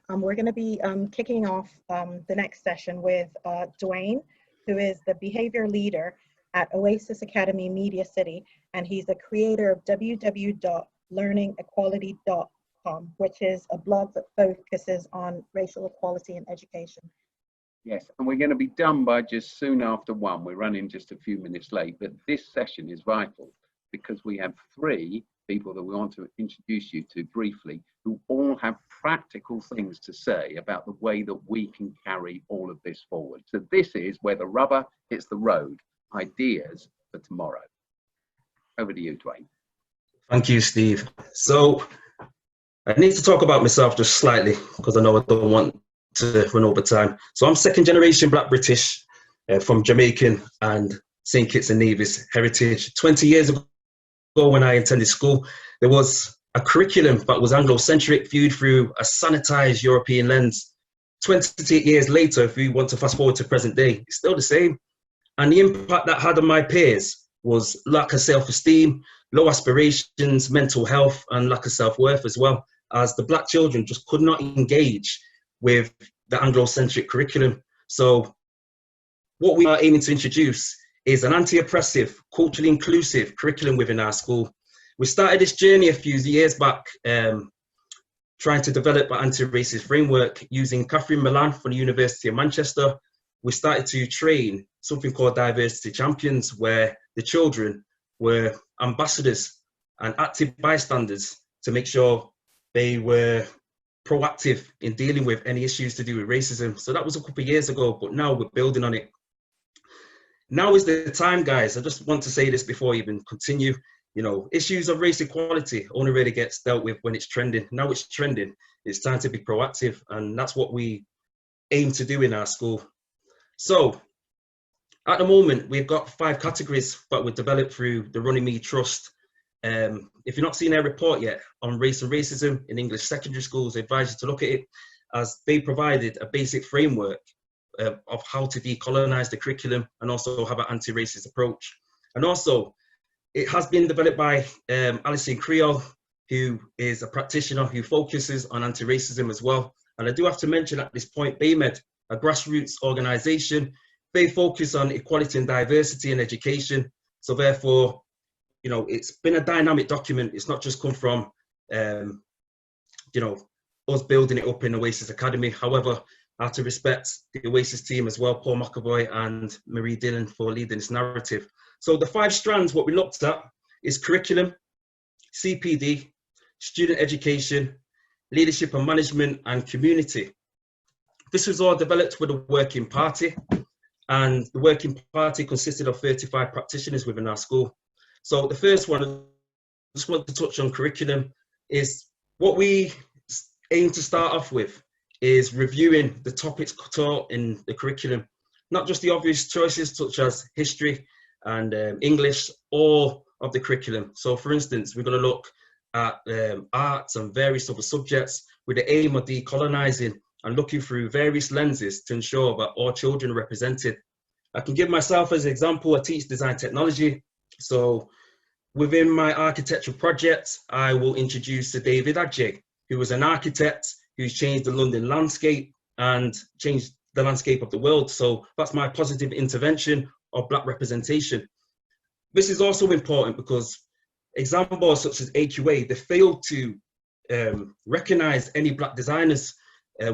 We're going to be kicking off the next session with Dwain, who is the behavior leader at Oasis Academy Media City, and he's the creator of www.learningequality.com, which is a blog that focuses on racial equality in education. Yes, and we're going to be done by just soon after 1. We're running just a few minutes late, but this session is vital because we have 3 people that we want to introduce you to briefly, who all have practical things to say about the way that we can carry all of this forward. So this is where the rubber hits the road, ideas for tomorrow. Over to you, Dwain. Thank you, Steve. So I need to talk about myself just slightly because I know I don't want to run over time. So I'm second generation Black British from Jamaican and St. Kitts and Nevis heritage. 20 years ago when I attended school, there was a curriculum that was Anglo-centric, viewed through a sanitized European lens. 28 years later, if we want to fast forward to present day, it's still the same. And the impact that had on my peers was lack of self-esteem, low aspirations, mental health, and lack of self-worth as well, as the Black children just could not engage with the Anglo-centric curriculum. So what we are aiming to introduce is an anti-oppressive, culturally inclusive curriculum within our school. We started this journey a few years back, trying to develop an anti-racist framework using Catherine Milan from the University of Manchester. We started to train something called diversity champions, where the children were ambassadors and active bystanders to make sure they were proactive in dealing with any issues to do with racism. So that was a couple of years ago, but now we're building on it. Now is the time, guys. I just want to say this before I even continue. You know, issues of race equality only really gets dealt with when it's trending. Now it's trending. It's time to be proactive, and that's what we aim to do in our school. So at the moment, we've got 5 categories that were developed through the Runnymede Trust. If you've not seen their report yet on race and racism in English secondary schools, I advise you to look at it, as they provided a basic framework of how to decolonize the curriculum and also have an anti-racist approach. And also, it has been developed by Alison Creole, who is a practitioner who focuses on anti-racism as well. And I do have to mention at this point, BAMED, a grassroots organization, they focus on equality and diversity in education. So therefore, you know, it's been a dynamic document. It's not just come from, you know, us building it up in Oasis Academy. However, I have to respect the Oasis team as well, Paul McAvoy and Marie Dillon, for leading this narrative. So the 5 strands, what we looked at is curriculum, CPD, student education, leadership and management, and community. This was all developed with a working party, and the working party consisted of 35 practitioners within our school. So the first one, I just want to touch on curriculum, is what we aim to start off with is reviewing the topics taught in the curriculum, not just the obvious choices such as history and English, all of the curriculum. So for instance, we're going to look at arts and various other subjects with the aim of decolonizing and looking through various lenses to ensure that all children are represented. I can give myself as an example. I teach design technology. So within my architectural project, I will introduce David Adjei, who was an architect who's changed the London landscape and changed the landscape of the world. So that's my positive intervention of Black representation. This is also important because exam boards such as AQA, they failed to recognize any Black designers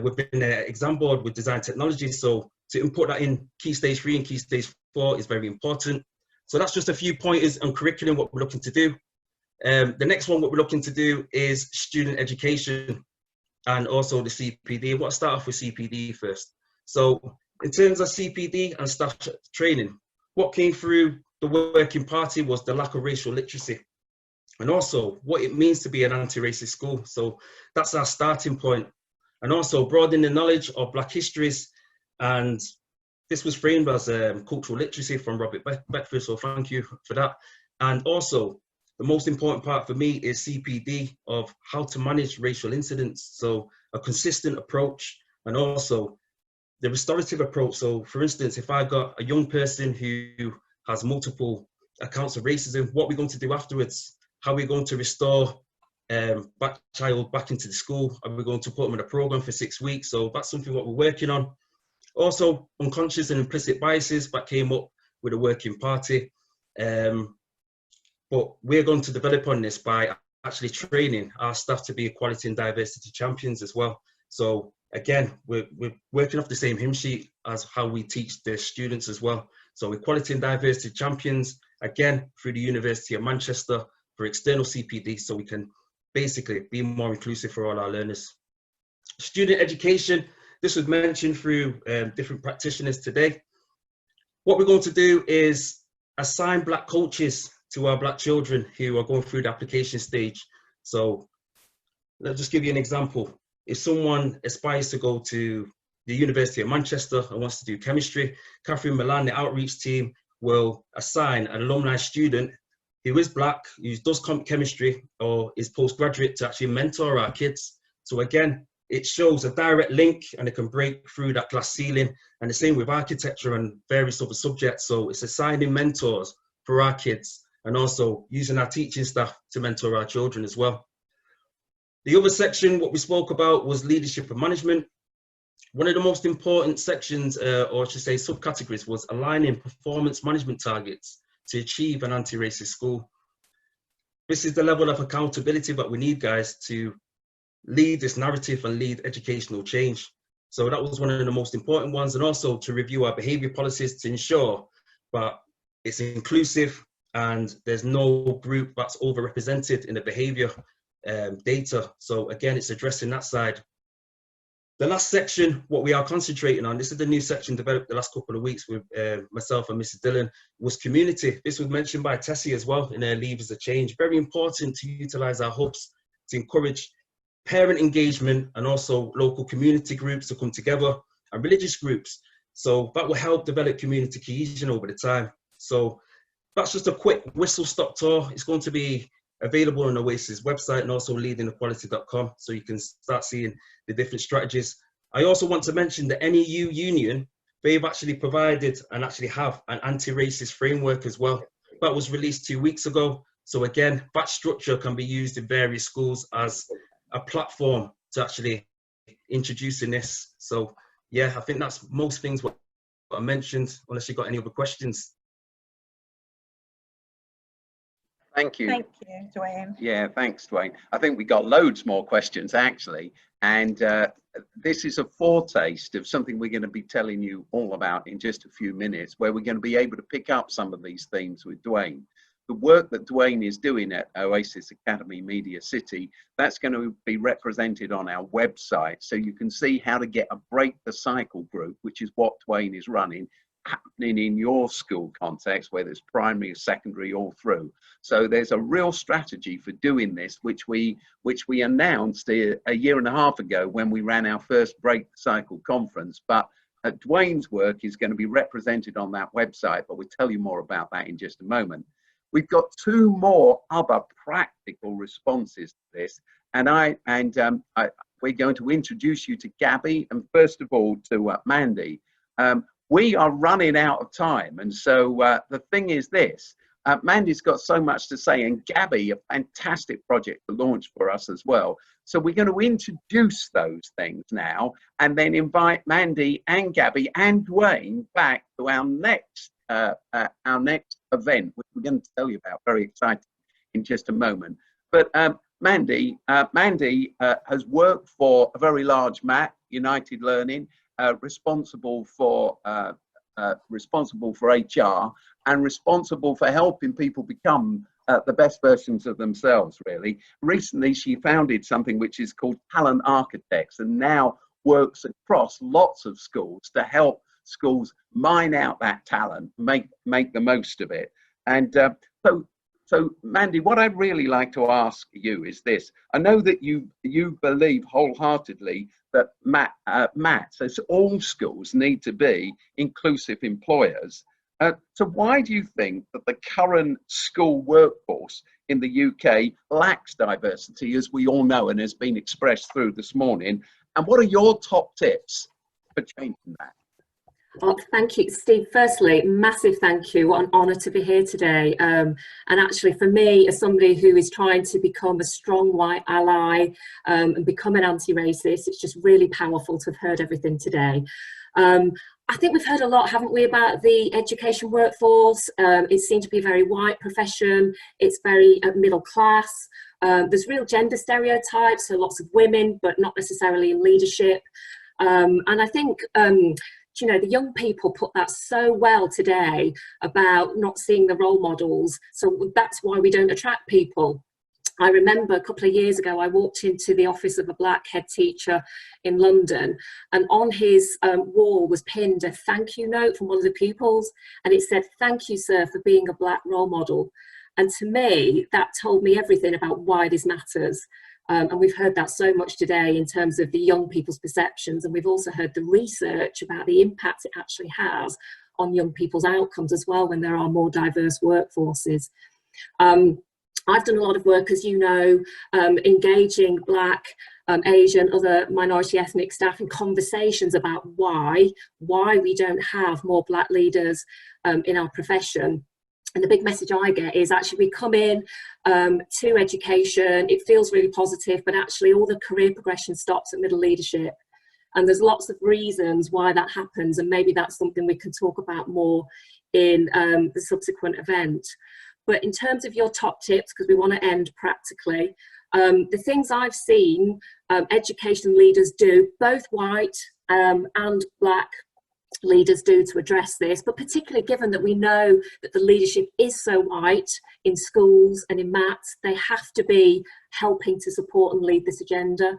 within their exam board with design technology. So to input that in Key Stage 3 and Key Stage 4 is very important. So that's just a few pointers on curriculum, what we're looking to do. The next one, what we're looking to do is student education and also the CPD. We'll start off with CPD first. So in terms of CPD and staff training, what came through the working party was the lack of racial literacy, and also what it means to be an anti-racist school. So that's our starting point. And also broadening the knowledge of Black histories, and this was framed as cultural literacy from Robert Beckford, so thank you for that. And also, the most important part for me is CPD, of how to manage racial incidents, so a consistent approach, and also the restorative approach. So for instance, if I got a young person who has multiple accounts of racism, what are we going to do afterwards? How are we going to restore child back into the school, and we're going to put them in a program for 6 weeks. So that's something what we're working on. Also, unconscious and implicit biases that came up with a working party. But we're going to develop on this by actually training our staff to be equality and diversity champions as well. So again, we're working off the same hymn sheet as how we teach the students as well. So equality and diversity champions, again, through the University of Manchester for external CPD, so we can basically be more inclusive for all our learners. Student education, this was mentioned through different practitioners today. What we're going to do is assign Black coaches to our Black children who are going through the application stage. So let's just give you an example. If someone aspires to go to the University of Manchester and wants to do chemistry, Catherine Milan, the outreach team, will assign an alumni student who is Black, who does chemistry or is postgraduate to actually mentor our kids. So again, it shows a direct link and it can break through that glass ceiling. And the same with architecture and various other subjects. So it's assigning mentors for our kids and also using our teaching staff to mentor our children as well. The other section, what we spoke about, was leadership and management. One of the most important sections, or I should say subcategories, was aligning performance management targets to achieve an anti-racist school. This is the level of accountability that we need, guys, to lead this narrative and lead educational change. So that was one of the most important ones, and also to review our behavior policies to ensure that it's inclusive and there's no group that's overrepresented in the behavior data. So again, it's addressing that side. The last section, what we are concentrating on, this is the new section developed the last couple of weeks with myself and Mrs. Dillon, was community. This was mentioned by Tessie as well in her Leaders of Change. Very important to utilize our hubs to encourage parent engagement and also local community groups to come together and religious groups. So that will help develop community cohesion over the time. So that's just a quick whistle-stop tour. It's going to be available on Oasis website and also leadingequality.com, so you can start seeing the different strategies. I also want to mention the NEU Union. They've actually provided and actually have an anti-racist framework as well. That was released 2 weeks ago. So again, that structure can be used in various schools as a platform to actually introducing this. So yeah, I think that's most things what I mentioned, unless you've got any other questions. Thank you. Thank you, Dwain. Yeah, thanks, Dwain. I think we got loads more questions actually, and this is a foretaste of something we're going to be telling you all about in just a few minutes, where we're going to be able to pick up some of these themes with Dwain. The work that Dwain is doing at Oasis Academy Media City, that's going to be represented on our website, so you can see how to get a Break the Cycle group, which is what Dwain is running, happening in your school context, whether it's primary or secondary all through. So there's a real strategy for doing this, which we announced a year and a half ago when we ran our first Break the Cycle conference. But Dwain's work is going to be represented on that website, but we'll tell you more about that in just a moment. We've got two more other practical responses to this, and we're going to introduce you to Gabby and first of all to Mandy. We are running out of time, and so the thing is this, Mandy's got so much to say, and Gabby, a fantastic project to launch for us as well. So we're going to introduce those things now, and then invite Mandy and Gabby and Dwain back to our next event, which we're going to tell you about, very exciting, in just a moment. But Mandy has worked for a very large MAT, United Learning, responsible for HR and responsible for helping people become the best versions of themselves, really. Recently, she founded something which is called Talent Architects, and now works across lots of schools to help schools mine out that talent, make the most of it. And so Mandy, what I'd really like to ask you is this. I know that you believe wholeheartedly that MAT says all schools need to be inclusive employers. So why do you think that the current school workforce in the UK lacks diversity, as we all know and has been expressed through this morning? And what are your top tips for changing that? Oh, thank you, Steve. Firstly, massive thank you. What an honour to be here today. And actually, for me, as somebody who is trying to become a strong white ally and become an anti-racist, it's just really powerful to have heard everything today. I think we've heard a lot, haven't we, about the education workforce. It seems to be a very white profession. It's very middle class. There's real gender stereotypes, so lots of women, but not necessarily in leadership. And I think, you know, the young people put that so well today about not seeing the role models. So that's why we don't attract people. I remember a couple of years ago, I walked into the office of a black head teacher in London, and on his wall was pinned a thank you note from one of the pupils, and it said, "Thank you, sir, for being a black role model." And to me, that told me everything about why this matters. And we've heard that so much today in terms of the young people's perceptions, and we've also heard the research about the impact it actually has on young people's outcomes as well when there are more diverse workforces. I've done a lot of work, as you know, engaging Black, Asian, other minority ethnic staff in conversations about why we don't have more Black leaders in our profession. And the big message I get is actually we come in to education, it feels really positive, but actually all the career progression stops at middle leadership. And there's lots of reasons why that happens, and maybe that's something we can talk about more in the subsequent event. But in terms of your top tips, because we want to end practically, the things I've seen education leaders do, both white and Black leaders do to address this, but particularly given that we know that the leadership is so white in schools and in maths, they have to be helping to support and lead this agenda.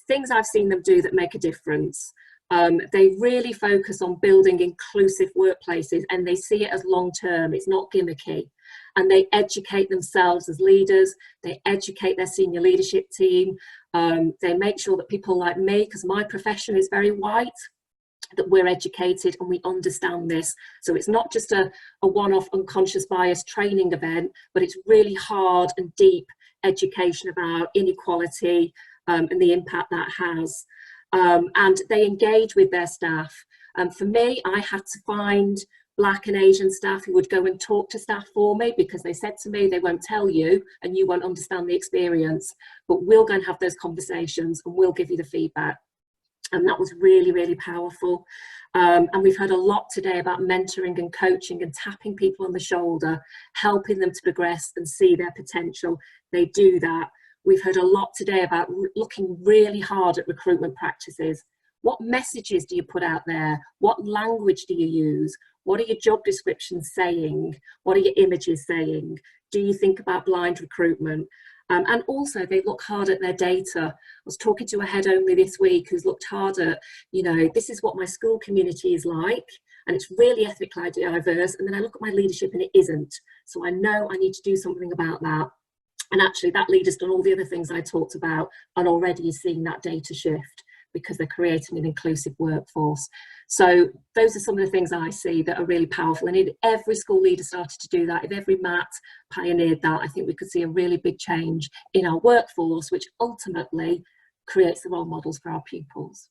Things I've seen them do that make a difference. They really focus on building inclusive workplaces, and they see it as long-term, it's not gimmicky. And they educate themselves as leaders, they educate their senior leadership team, they make sure that people like me, because my profession is very white, that we're educated and we understand this. So it's not just a one-off unconscious bias training event, but it's really hard and deep education about inequality and the impact that has. And they engage with their staff. For me, I had to find Black and Asian staff who would go and talk to staff for me, because they said to me, they won't tell you and you won't understand the experience, but we'll go and have those conversations and we'll give you the feedback. And that was really, really powerful. And we've heard a lot today about mentoring and coaching and tapping people on the shoulder, helping them to progress and see their potential. They do that. We've heard a lot today about looking really hard at recruitment practices. What messages do you put out there? What language do you use? What are your job descriptions saying? What are your images saying? Do you think about blind recruitment? And also they look hard at their data. I was talking to a head only this week who's looked hard at, you know, this is what my school community is like, and it's really ethnically diverse, and then I look at my leadership and it isn't. So I know I need to do something about that. And actually that leader's done all the other things I talked about and already is seeing that data shift because they're creating an inclusive workforce. So those are some of the things I see that are really powerful. And if every school leader started to do that, if every MAT pioneered that, I think we could see a really big change in our workforce, which ultimately creates the role models for our pupils.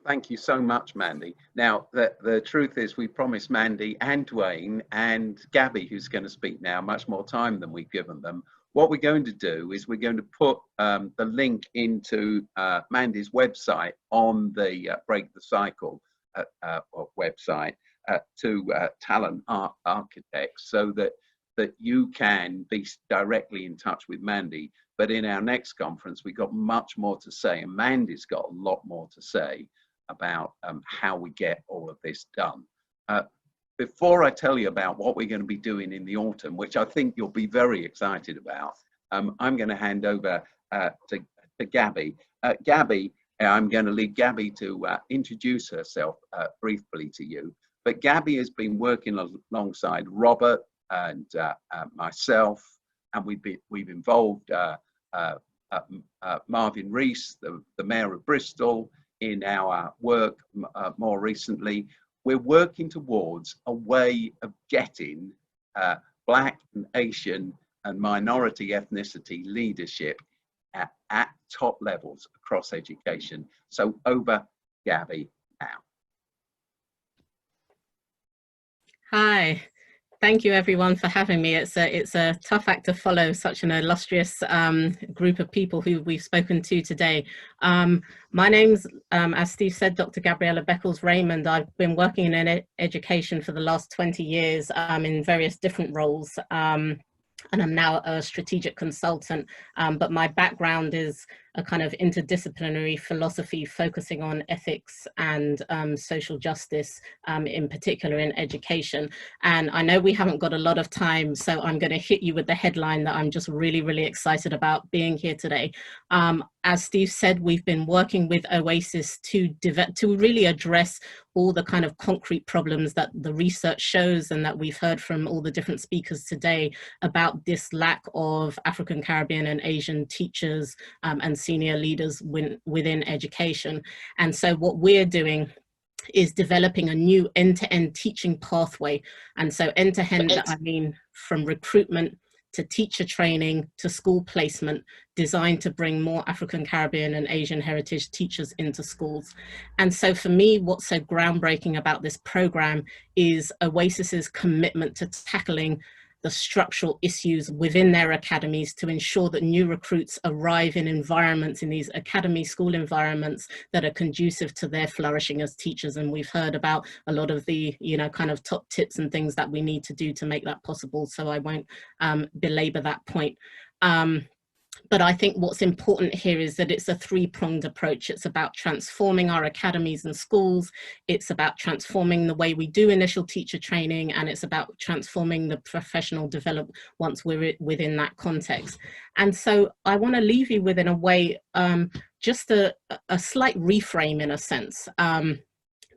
Thank you so much, Mandy. Now, the truth is we promised Mandy and Dwain and Gabby, who's going to speak now, much more time than we've given them. What we're going to do is we're going to put the link into Mandy's website on the Break the Cycle website to Talent Architects, so that you can be directly in touch with Mandy. But in our next conference, we've got much more to say, and Mandy's got a lot more to say about how we get all of this done. Before I tell you about what we're going to be doing in the autumn, which I think you'll be very excited about, I'm going to hand over to Gabby. Gabby, I'm going to leave Gabby to introduce herself briefly to you. But Gabby has been working alongside Robert and myself, and we've involved Marvin Rees, the Mayor of Bristol, in our work more recently. We're working towards a way of getting Black and Asian and minority ethnicity leadership at top levels across education. So over Gabby now. Hi, thank you everyone for having me. It's a tough act to follow, such an illustrious group of people who we've spoken to today. My name's, as Steve said, Dr. Gabriella Beckles Raymond. I've been working in education for the last 20 years in various different roles. And I'm now a strategic consultant, but my background is a kind of interdisciplinary philosophy focusing on ethics and social justice, in particular in education. And I know we haven't got a lot of time, so I'm going to hit you with the headline that I'm just really, really excited about being here today. As Steve said, we've been working with Oasis to really address all the kind of concrete problems that the research shows and that we've heard from all the different speakers today about this lack of African, Caribbean and Asian teachers and senior leaders within education. And so what we're doing is developing a new end-to-end teaching pathway. And so end-to-end, I mean from recruitment to teacher training to school placement, designed to bring more African, Caribbean and Asian heritage teachers into schools. And so for me, what's so groundbreaking about this program is Oasis's commitment to tackling the structural issues within their academies to ensure that new recruits arrive in environments, in these academy school environments that are conducive to their flourishing as teachers. And we've heard about a lot of the, kind of top tips and things that we need to do to make that possible. So I won't belabor that point. But I think what's important here is that it's a three-pronged approach. It's about transforming our academies and schools. It's about transforming the way we do initial teacher training, and it's about transforming the professional development once we're within that context. And so I want to leave you with, in a way, just a slight reframe in a sense.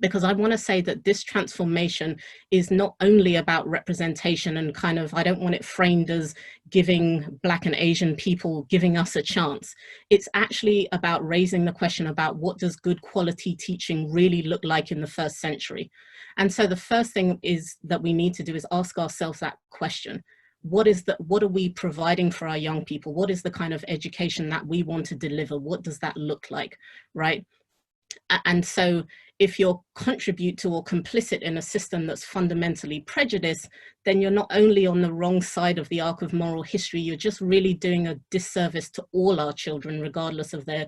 Because I want to say that this transformation is not only about representation and kind of, I don't want it framed as giving Black and Asian people, giving us a chance. It's actually about raising the question about what does good quality teaching really look like in the first century. And so the first thing is that we need to do is ask ourselves that question. What are we providing for our young people? What is the kind of education that we want to deliver? What does that look like, right? And so if you're contribute to or complicit in a system that's fundamentally prejudiced, then you're not only on the wrong side of the arc of moral history, you're just really doing a disservice to all our children, regardless of their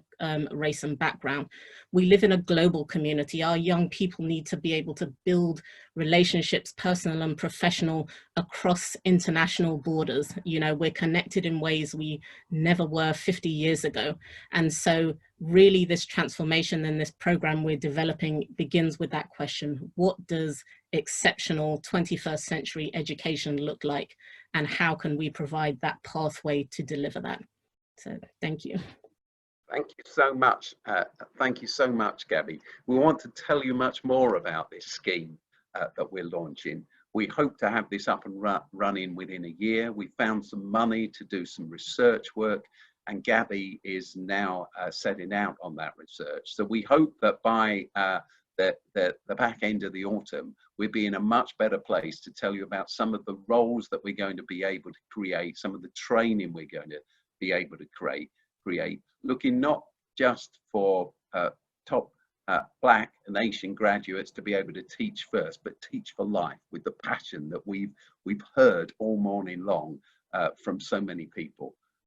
race and background. We live in a global community. Our young people need to be able to build relationships, personal and professional, across international borders. We're connected in ways we never were 50 years ago. And so really this transformation and this program we're developing begins with that question. What does exceptional 21st century education look like, and how can we provide that pathway to deliver that? So thank you. Thank you so much. Thank you so much, Gabby. We want to tell you much more about this scheme that we're launching. We hope to have this up and running within a year. We found some money to do some research work, and Gabby is now setting out on that research. So we hope that by the back end of the autumn, we'll be in a much better place to tell you about some of the roles that we're going to be able to create, some of the training we're going to be able to create, looking not just for top Black and Asian graduates to be able to teach first, but teach for life with the passion that we've heard all morning long from so many people.